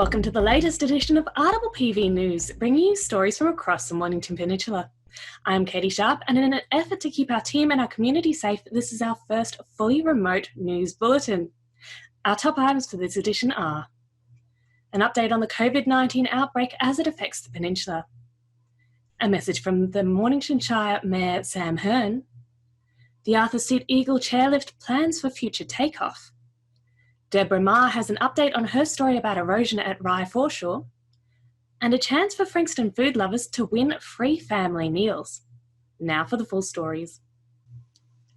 Welcome to the latest edition of RPPV News, bringing you stories from across the Mornington Peninsula. I'm Catie Sharp, and in an effort to keep our team and our community safe, this is our first fully remote news bulletin. Our top items for this edition are an update on the COVID-19 outbreak as it affects the peninsula, a message from the Mornington Shire Mayor Sam Hearn, the Arthur Seat Eagle chairlift plans for future takeoff, Deborah Ma has an update on her story about erosion at Rye Foreshore, and a chance for Frankston food lovers to win free family meals. Now for the full stories.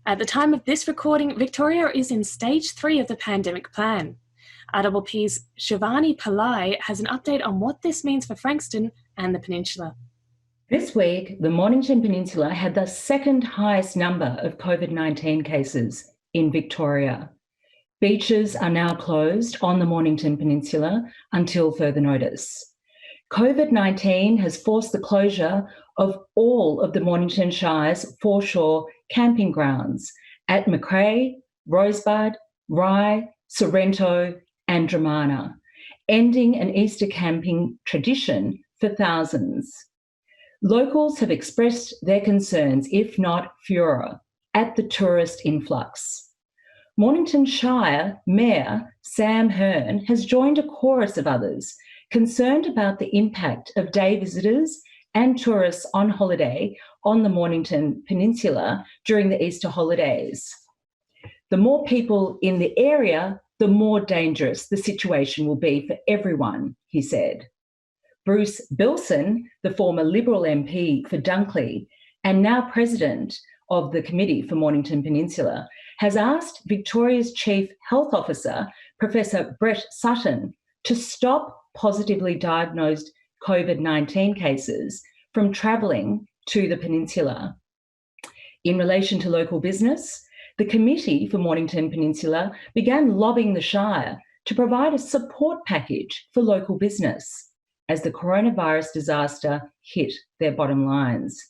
At the time of this recording, Victoria is in stage 3 of the pandemic plan. RPP's Shivani Pillai has an update on what this means for Frankston and the peninsula. This week, the Mornington Peninsula had the second highest number of COVID-19 cases in Victoria. Beaches are now closed on the Mornington Peninsula until further notice. COVID-19 has forced the closure of all of the Mornington Shire's foreshore camping grounds at Macrae, Rosebud, Rye, Sorrento and Dramana, ending an Easter camping tradition for thousands. Locals have expressed their concerns, if not furor, at the tourist influx. Mornington Shire Mayor Sam Hearn has joined a chorus of others concerned about the impact of day visitors and tourists on holiday on the Mornington Peninsula during the Easter holidays. The more people in the area, the more dangerous the situation will be for everyone, he said. Bruce Bilson, the former Liberal MP for Dunkley and now President of the Committee for Mornington Peninsula, has asked Victoria's Chief Health Officer, Professor Brett Sutton, to stop positively diagnosed COVID-19 cases from travelling to the peninsula. In relation to local business, the Committee for Mornington Peninsula began lobbying the Shire to provide a support package for local business as the coronavirus disaster hit their bottom lines.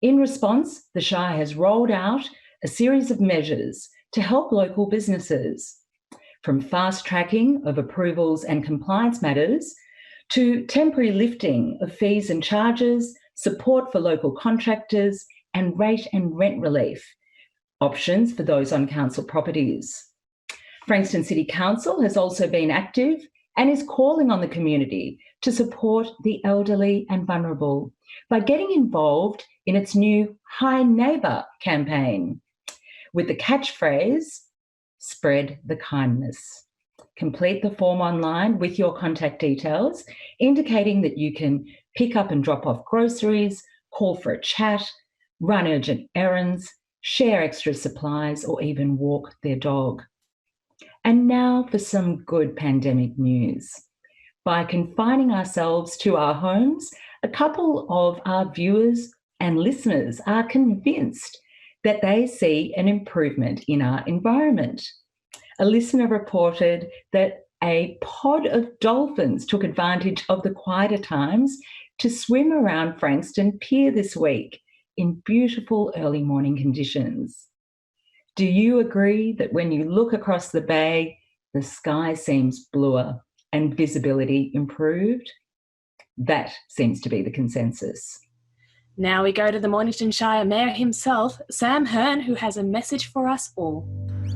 In response, the Shire has rolled out a series of measures to help local businesses, from fast tracking of approvals and compliance matters to temporary lifting of fees and charges, support for local contractors, and rate and rent relief options for those on council properties. Frankston City Council has also been active and is calling on the community to support the elderly and vulnerable by getting involved in its new Hi Neighbour campaign with the catchphrase, spread the kindness. Complete the form online with your contact details, indicating that you can pick up and drop off groceries, call for a chat, run urgent errands, share extra supplies, or even walk their dog. And now for some good pandemic news. By confining ourselves to our homes, a couple of our viewers and listeners are convinced that they see an improvement in our environment. A listener reported that a pod of dolphins took advantage of the quieter times to swim around Frankston Pier this week in beautiful early morning conditions. Do you agree that when you look across the bay, the sky seems bluer and visibility improved? That seems to be the consensus. Now we go to the Mornington Shire Mayor himself, Sam Hearn, who has a message for us all.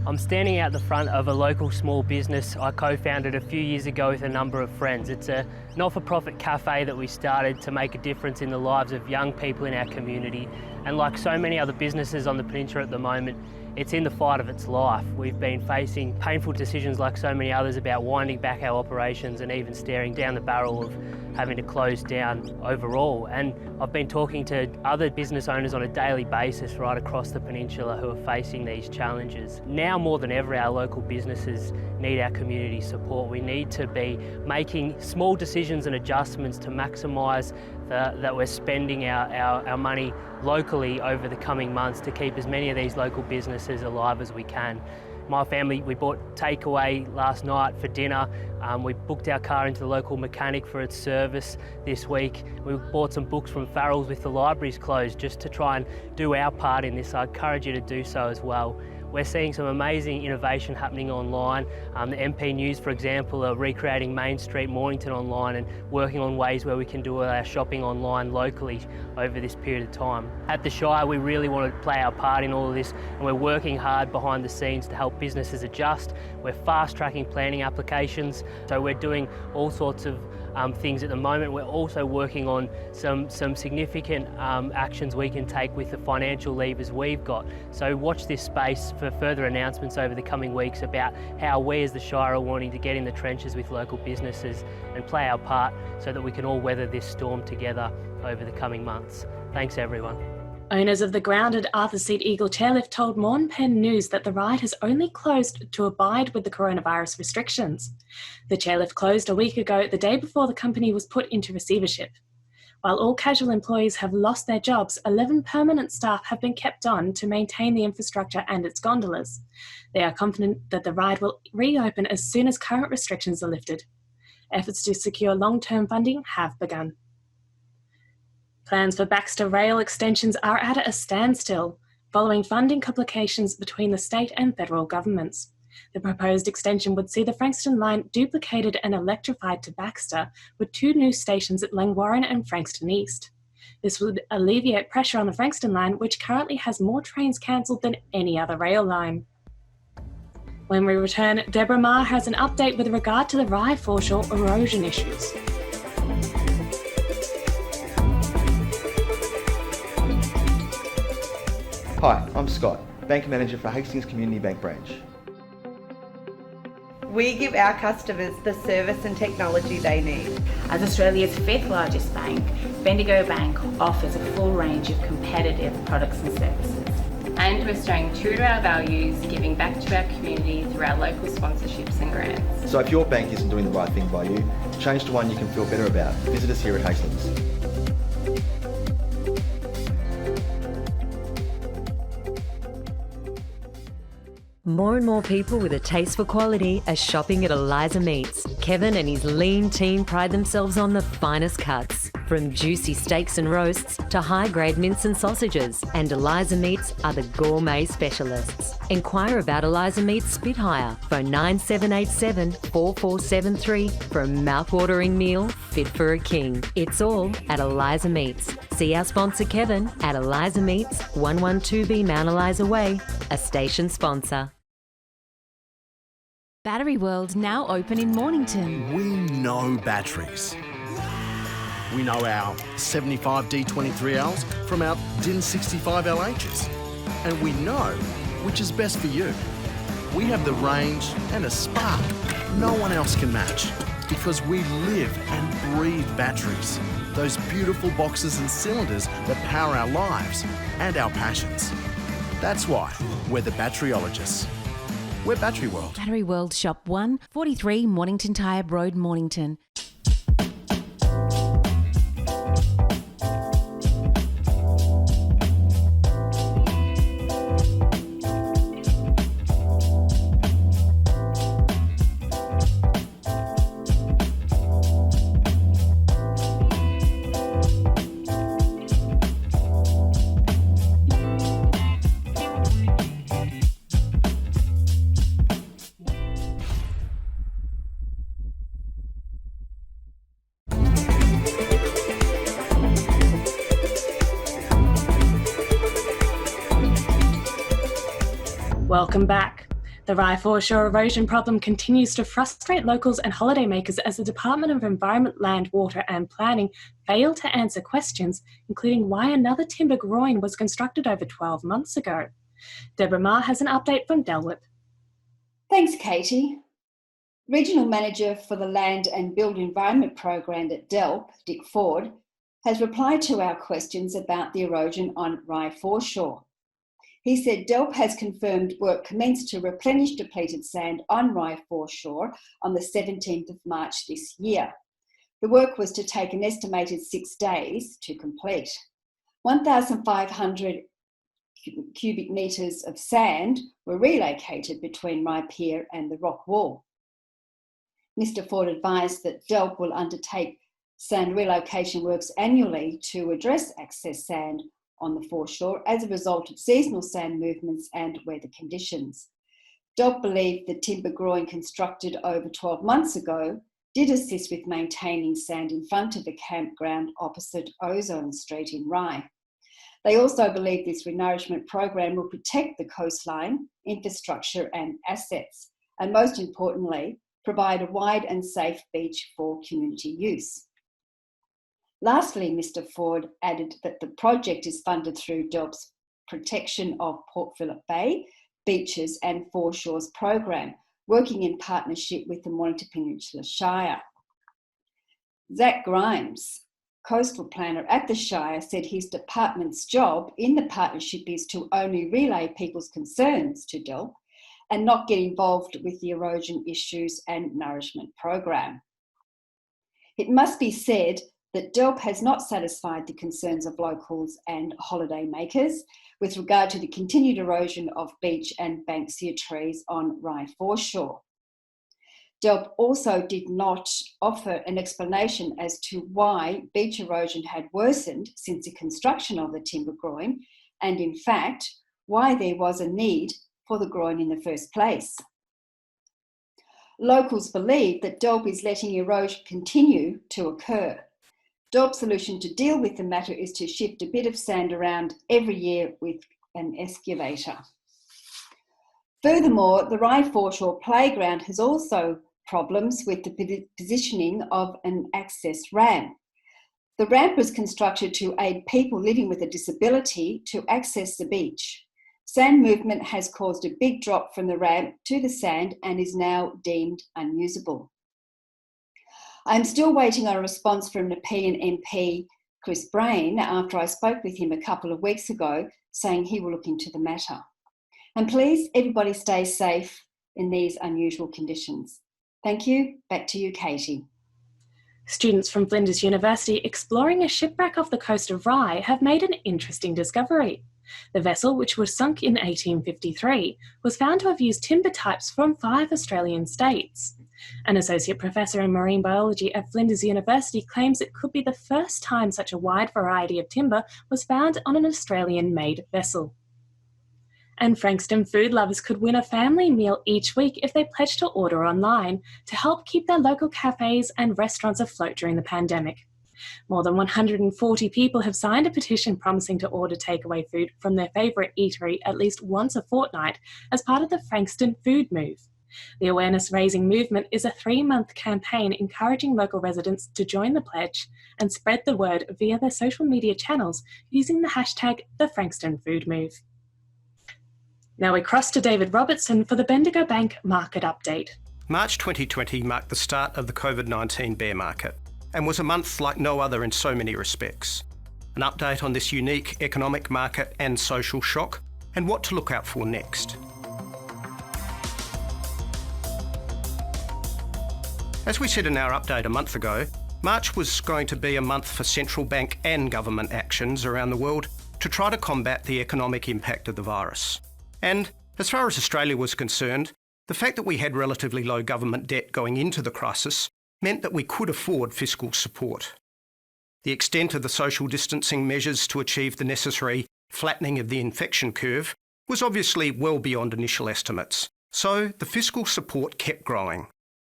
I'm standing out the front of a local small business I co-founded a few years ago with a number of friends. It's a not-for-profit cafe that we started to make a difference in the lives of young people in our community. And like so many other businesses on the peninsula at the moment, it's in the fight of its life. We've been facing painful decisions like so many others about winding back our operations and even staring down the barrel of having to close down overall. And I've been talking to other business owners on a daily basis right across the peninsula who are facing these challenges. Now more than ever, our local businesses need our community support. We need to be making small decisions and adjustments to maximise that we're spending our money locally over the coming months to keep as many of these local businesses alive as we can. My family, we bought takeaway last night for dinner. We booked our car into the local mechanic for its service this week. We bought some books from Farrell's with the libraries closed just to try and do our part in this. I encourage you to do so as well. we're seeing some amazing innovation happening online. The MP News, for example, are recreating Main Street Mornington online and working on ways where we can do our shopping online locally over this period of time. At the Shire, we really want to play our part in all of this, and we're working hard behind the scenes to help businesses adjust. We're fast-tracking planning applications, so we're doing all sorts of things at the moment. We're also working on some significant actions we can take with the financial levers we've got. So watch this space for further announcements over the coming weeks about how we as the Shire are wanting to get in the trenches with local businesses and play our part so that we can all weather this storm together over the coming months. Thanks everyone. Owners of the grounded Arthur Seat Eagle chairlift told Morn Pen News that the ride has only closed to abide with the coronavirus restrictions. The chairlift closed a week ago, the day before the company was put into receivership. While all casual employees have lost their jobs, 11 permanent staff have been kept on to maintain the infrastructure and its gondolas. They are confident that the ride will reopen as soon as current restrictions are lifted. Efforts to secure long-term funding have begun. Plans for Baxter rail extensions are at a standstill, following funding complications between the state and federal governments. The proposed extension would see the Frankston line duplicated and electrified to Baxter, with 2 new stations at Langwarrin and Frankston East. This would alleviate pressure on the Frankston line, which currently has more trains cancelled than any other rail line. When we return, Deborah Marr has an update with regard to the Rye foreshore erosion issues. Hi, I'm Scott, Bank Manager for Hastings Community Bank Branch. We give our customers the service and technology they need. As Australia's 5th largest bank, Bendigo Bank offers a full range of competitive products and services. And we're staying true to our values, giving back to our community through our local sponsorships and grants. So if your bank isn't doing the right thing by you, change to one you can feel better about. Visit us here at Hastings. More and more people with a taste for quality are shopping at Eliza Meats. Kevin and his lean team pride themselves on the finest cuts, from juicy steaks and roasts to high-grade mince and sausages. And Eliza Meats are the gourmet specialists. Inquire about Eliza Meats Spitfire. Phone 9787 4473 for a mouth-watering meal fit for a king. It's all at Eliza Meats. See our sponsor Kevin at Eliza Meats, 112B Mount Eliza Way, a station sponsor. Battery World now open in Mornington. We know batteries. We know our 75D23Ls from our DIN 65LHs. And we know which is best for you. We have the range and a spark no one else can match, because we live and breathe batteries. Those beautiful boxes and cylinders that power our lives and our passions. That's why we're the batteryologists. We're Battery World. Battery World Shop 1, 43 Mornington Tyabb Road, Mornington. Welcome back. The Rye foreshore erosion problem continues to frustrate locals and holidaymakers as the Department of Environment, Land, Water and Planning fail to answer questions, including why another timber groin was constructed over 12 months ago. Deborah Marr has an update from Delwip. Thanks, Katie. Regional Manager for the Land and Built Environment Program at DELP, Dick Ford, has replied to our questions about the erosion on Rye foreshore. He said DELP has confirmed work commenced to replenish depleted sand on Rye foreshore on the 17th of March this year. The work was to take an estimated 6 days to complete. 1,500 cubic metres of sand were relocated between Rye Pier and the rock wall. Mr. Ford advised that DELP will undertake sand relocation works annually to address excess sand on the foreshore as a result of seasonal sand movements and weather conditions. DELP believed the timber groin constructed over 12 months ago did assist with maintaining sand in front of the campground opposite Ozone Street in Rye. They also believe this renourishment program will protect the coastline, infrastructure and assets, and most importantly, provide a wide and safe beach for community use. Lastly, Mr. Ford added that the project is funded through DELP's Protection of Port Phillip Bay, Beaches and Foreshores program, working in partnership with the Mornington Peninsula Shire. Zach Grimes, coastal planner at the Shire, said his department's job in the partnership is to only relay people's concerns to DELP and not get involved with the erosion issues and nourishment program. It must be said that DELP has not satisfied the concerns of locals and holiday makers with regard to the continued erosion of beech and banksia trees on Rye foreshore. DELP also did not offer an explanation as to why beech erosion had worsened since the construction of the timber groin, and in fact, why there was a need for the groin in the first place. Locals believe that DELP is letting erosion continue to occur. DELP's solution to deal with the matter is to shift a bit of sand around every year with an excavator. Furthermore, the Rye foreshore playground has also problems with the positioning of an access ramp. The ramp was constructed to aid people living with a disability to access the beach. Sand movement has caused a big drop from the ramp to the sand and is now deemed unusable. I'm still waiting on a response from Nepean MP Chris Brain after I spoke with him a couple of weeks ago, saying he will look into the matter. And please, everybody stay safe in these unusual conditions. Thank you. Back to you, Katie. Students from Flinders University exploring a shipwreck off the coast of Rye have made an interesting discovery. The vessel, which was sunk in 1853, was found to have used timber types from 5 Australian states. An associate professor in marine biology at Flinders University claims it could be the first time such a wide variety of timber was found on an Australian-made vessel. And Frankston food lovers could win a family meal each week if they pledge to order online to help keep their local cafes and restaurants afloat during the pandemic. More than 140 people have signed a petition promising to order takeaway food from their favourite eatery at least once a fortnight as part of the Frankston Food Move. The awareness-raising movement is a 3-month campaign encouraging local residents to join the pledge and spread the word via their social media channels using the hashtag #TheFrankstonFoodMove. Now we cross to David Robertson for the Bendigo Bank market update. March 2020 marked the start of the COVID-19 bear market and was a month like no other in so many respects. An update on this unique economic market and social shock and what to look out for next. As we said in our update a month ago, March was going to be a month for central bank and government actions around the world to try to combat the economic impact of the virus. And as far as Australia was concerned, the fact that we had relatively low government debt going into the crisis meant that we could afford fiscal support. The extent of the social distancing measures to achieve the necessary flattening of the infection curve was obviously well beyond initial estimates, so the fiscal support kept growing.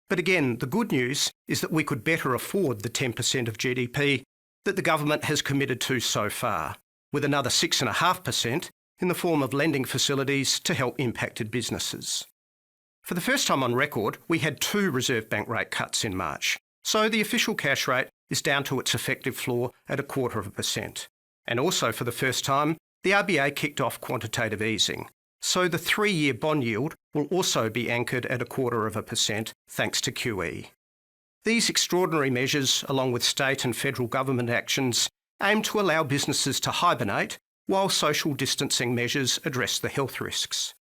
But again, the good news is that we could better afford the 10% of GDP that the government has committed to so far, with another 6.5% in the form of lending facilities to help impacted businesses. For the first time on record, we had 2 Reserve Bank rate cuts in March, so the official cash rate is down to its effective floor at 0.25%. And also for the first time, the RBA kicked off quantitative easing, so the 3-year bond yield will also be anchored at 0.25% thanks to QE. These extraordinary measures, along with state and federal government actions, aim to allow businesses to hibernate while social distancing measures address the health risks.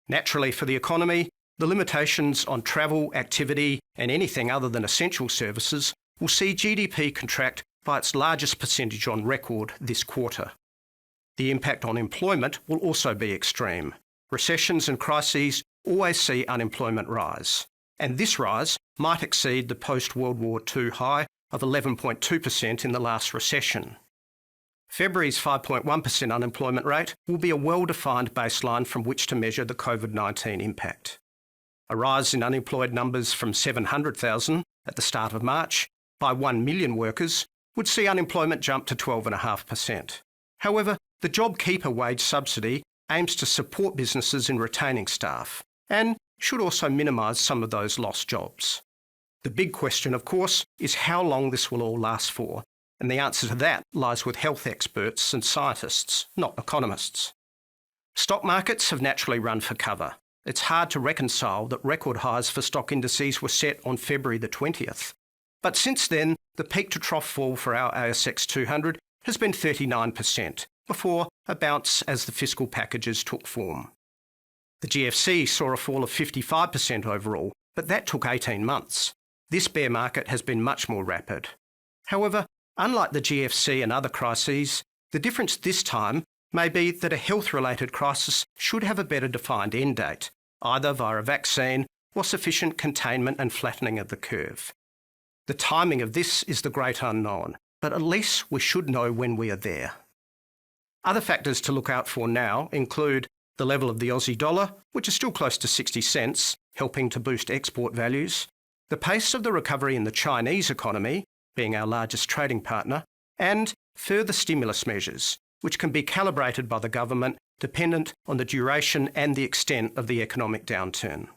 Naturally, for the economy, the limitations on travel, activity and anything other than essential services will see GDP contract by its largest percentage on record this quarter. The impact on employment will also be extreme. Recessions and crises always see unemployment rise, and this rise might exceed the post-World War II high of 11.2% in the last recession. February's 5.1% unemployment rate will be a well-defined baseline from which to measure the COVID-19 impact. A rise in unemployed numbers from 700,000 at the start of March by 1 million workers would see unemployment jump to 12.5%. However, the JobKeeper wage subsidy aims to support businesses in retaining staff and should also minimise some of those lost jobs. The big question, of course, is how long this will all last for, and the answer to that lies with health experts and scientists, not economists. Stock markets have naturally run for cover. It's hard to reconcile that record highs for stock indices were set on February the 20th. But since then, the peak to trough fall for our ASX 200 has been 39%, before a bounce as the fiscal packages took form. The GFC saw a fall of 55% overall, but that took 18 months. This bear market has been much more rapid. However, unlike the GFC and other crises, the difference this time may be that a health-related crisis should have a better defined end date, either via a vaccine or sufficient containment and flattening of the curve. The timing of this is the great unknown, but at least we should know when we are there. Other factors to look out for now include the level of the Aussie dollar, which is still close to 60 cents, helping to boost export values, the pace of the recovery in the Chinese economy, being our largest trading partner, and further stimulus measures, which can be calibrated by the government dependent on the duration and the extent of the economic downturn.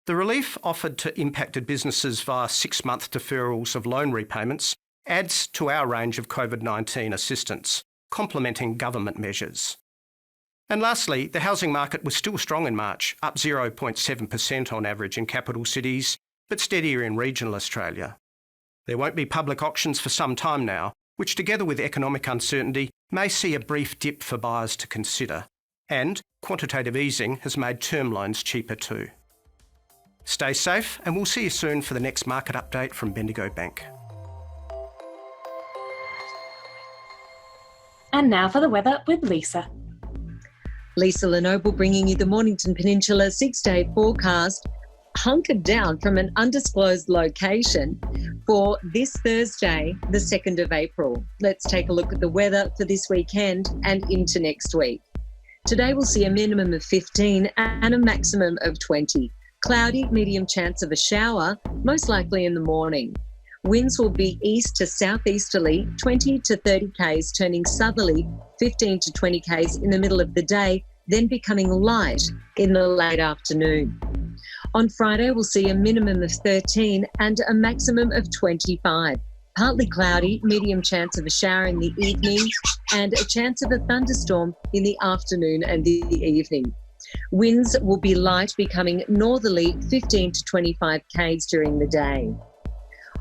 The relief offered to impacted businesses via 6-month deferrals of loan repayments adds to our range of COVID-19 assistance, complementing government measures. And lastly, the housing market was still strong in March, up 0.7% on average in capital cities, but steadier in regional Australia. There won't be public auctions for some time now, which together with economic uncertainty may see a brief dip for buyers to consider. And quantitative easing has made term loans cheaper too. Stay safe, and we'll see you soon for the next market update from Bendigo Bank. And now for the weather with Lisa. Lisa Lenoble bringing you the Mornington Peninsula 6-day forecast, hunkered down from an undisclosed location for this Thursday, the 2nd of April. Let's take a look at the weather for this weekend and into next week. Today we'll see a minimum of 15 and a maximum of 20. Cloudy, medium chance of a shower, most likely in the morning. Winds will be east to southeasterly, 20 to 30 k's, turning southerly, 15 to 20 k's in the middle of the day, then becoming light in the late afternoon. On Friday, we'll see a minimum of 13 and a maximum of 25. Partly cloudy, medium chance of a shower in the evening, and a chance of a thunderstorm in the afternoon and the evening. Winds will be light, becoming northerly, 15 to 25 k's during the day.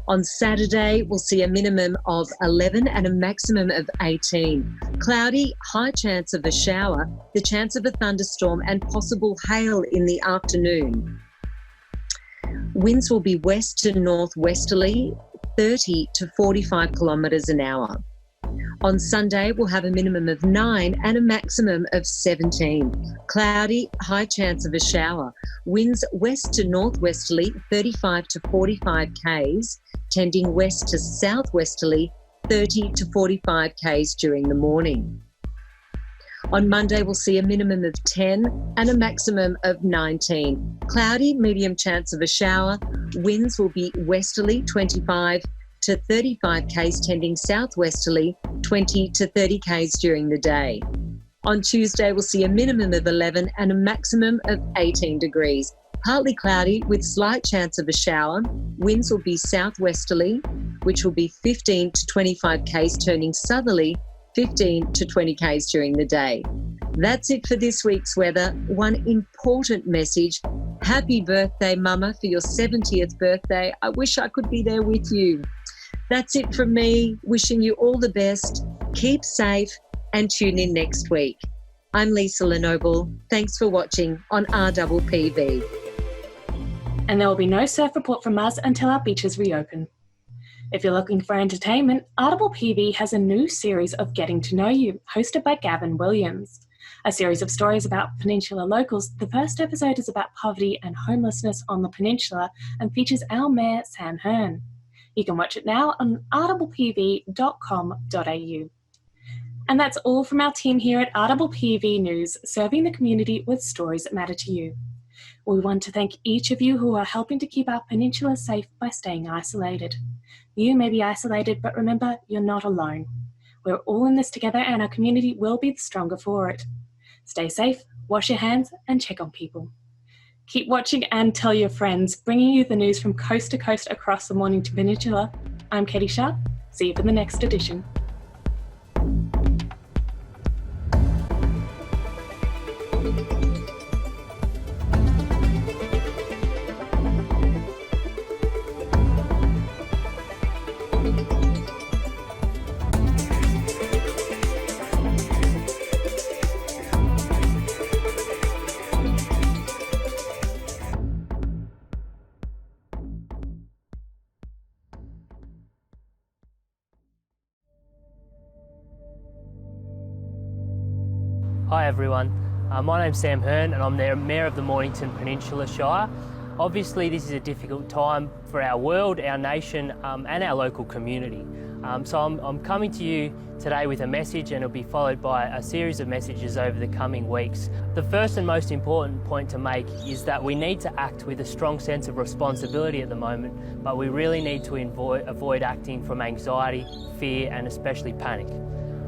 On Saturday, we'll see a minimum of 11 and a maximum of 18. Cloudy, high chance of a shower, the chance of a thunderstorm and possible hail in the afternoon. Winds will be west to northwesterly, 30 to 45 kilometres an hour. On Sunday, we'll have a minimum of 9 and a maximum of 17. Cloudy, high chance of a shower. Winds west to northwesterly, 35 to 45 k's, tending west to southwesterly, 30 to 45 k's during the morning. On Monday, we'll see a minimum of 10 and a maximum of 19. Cloudy, medium chance of a shower. Winds will be westerly, 25 to 35 k's, tending southwesterly, 20 to 30 k's during the day. On Tuesday, we'll see a minimum of 11 and a maximum of 18 degrees. Partly cloudy with slight chance of a shower. Winds will be southwesterly, which will be 15 to 25 k's, turning southerly, 15 to 20 k's during the day. That's it for this week's weather. One important message. Happy birthday, Mama, for your 70th birthday. I wish I could be there with you. That's it from me. Wishing you all the best. Keep safe and tune in next week. I'm Lisa Lenoble. Thanks for watching on RPPV. And there will be no surf report from us until our beaches reopen. If you're looking for entertainment, RPPV has a new series of Getting to Know You, hosted by Gavin Williams. A series of stories about Peninsula locals. The first episode is about poverty and homelessness on the peninsula and features our Mayor, Sam Hearn. You can watch it now on rppv.com.au. And that's all from our team here at RPPV News, serving the community with stories that matter to you. We want to thank each of you who are helping to keep our peninsula safe by staying isolated. You may be isolated, but remember, you're not alone. We're all in this together and our community will be the stronger for it. Stay safe, wash your hands, and check on people. Keep watching and tell your friends, bringing you the news from coast to coast across the Mornington Peninsula. I'm Catie Sharp. See you for the next edition. Hi everyone, my name's Sam Hearn and I'm the Mayor of the Mornington Peninsula Shire. Obviously this is a difficult time for our world, our nation and our local community. So I'm coming to you today with a message and it'll be followed by a series of messages over the coming weeks. The first and most important point to make is that we need to act with a strong sense of responsibility at the moment, but we really need to avoid acting from anxiety, fear and especially panic.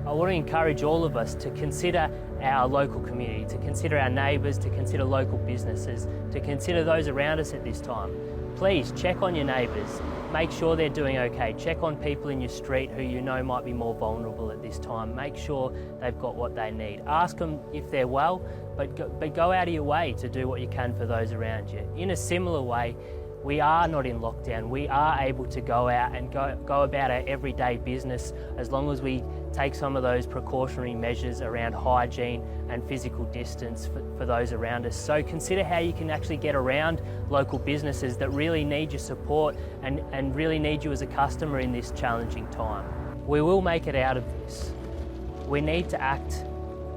I want to encourage all of us to consider our local community, to consider our neighbours, to consider local businesses, to consider those around us at this time. Please check on your neighbours, make sure they're doing okay, check on people in your street who you know might be more vulnerable at this time, make sure they've got what they need. Ask them if they're well, but go out of your way to do what you can for those around you. In a similar way, we are not in lockdown. We are able to go out and go about our everyday business as long as we take some of those precautionary measures around hygiene and physical distance for those around us. So consider how you can actually get around local businesses that really need your support and really need you as a customer in this challenging time. We will make it out of this. We need to act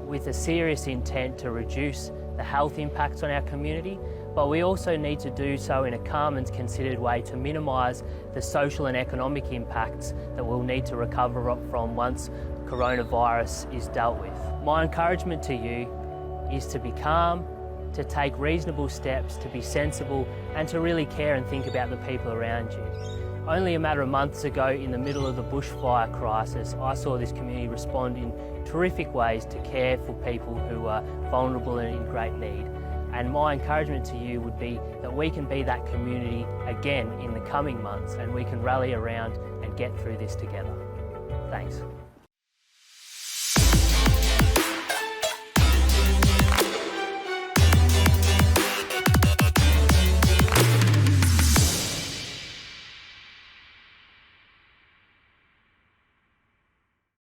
with a serious intent to reduce the health impacts on our community, but we also need to do so in a calm and considered way to minimise the social and economic impacts that we'll need to recover from once coronavirus is dealt with. My encouragement to you is to be calm, to take reasonable steps, to be sensible and to really care and think about the people around you. Only a matter of months ago, in the middle of the bushfire crisis, I saw this community respond in terrific ways to care for people who are vulnerable and in great need. And my encouragement to you would be that we can be that community again in the coming months and we can rally around and get through this together. Thanks.